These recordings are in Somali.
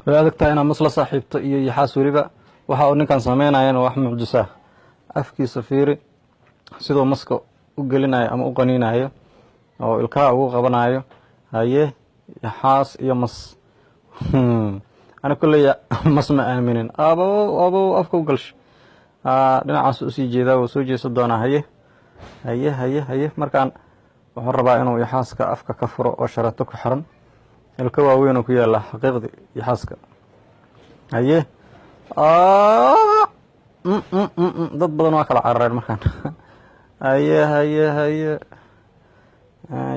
way adagtahay inaad mas la saaxiibto iyo yaxaas weliba waxa uu ninkan sameynayana wax mucjisa afkiisa fiiri sidoo maska u gelinayo ama u qaniinayo oo ilkaha ugu qabanayo haye yaxaas iyo mas ana kulay mas ma aaminin abo afka u galsh dhinacaas u sii jeedaa oo soo jeeso doona haye markaan wuxuu rabaa inuu yaxaaska afka ka furo oo sharato ku xiran ilka waaweyn oo ku yaala xaqiiqdii yaxaaska haye dad badan waa kala carareen markaan haye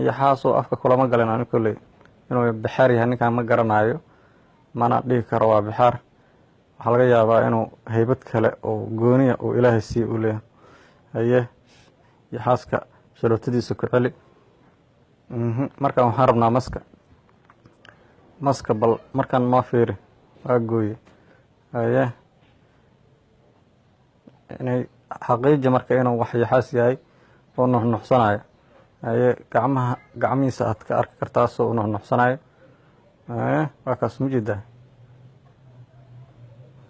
yaxaasoo afka kulama galin ani kolley inuu bixaar yahay ninkaan ma garanayo mana dhihi karo waa bixaar waxaa laga yaabaa inuu haybad kale oo gooniya uu ilaahay siiye u leeyahay haye yaxaaska sharotadiisa ku celi markaan waxaan rabnaa maska bal markaan ma fiiri waa gooye haye inay xaqiiji marka inuu wax yaxaas yahay oo nuxnuxsanayo haye gacmihiisa aad ka arki kartaa soo u nuxnuxsanayo waa kaas mujeedaa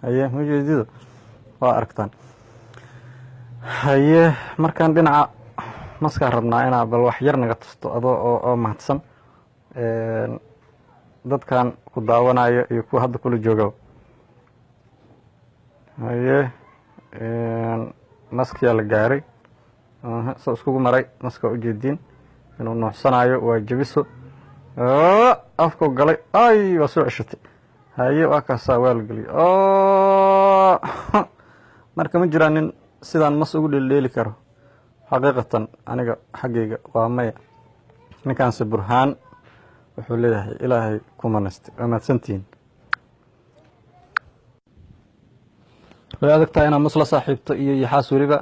haye mujeedido waa aragtaan haye markaan dhinaca maskaan rabnaa inaa bal wax yar naga tusto adoo oo mahadsan dadkan ku daawanayo iyo kuwa hadda kula jooga haye maskiyaa la gaaray soo iskugu maray maska ujeediin inuu nuuxsanayo waa jebiso afku galay ay waa soo ceshatay haye waa kaasaa waa la geliyay marka ma jiraan nin sidaan mas ugu dheeldheeli karo xaqiiqatan aniga xaggayga waa maya ninkaanse burhaan wuxuu leeyahay ilaahay ku manaystay waa mahadsantihiin way adagtahay inaad mas la saaxiibto iyo yaxaas weliba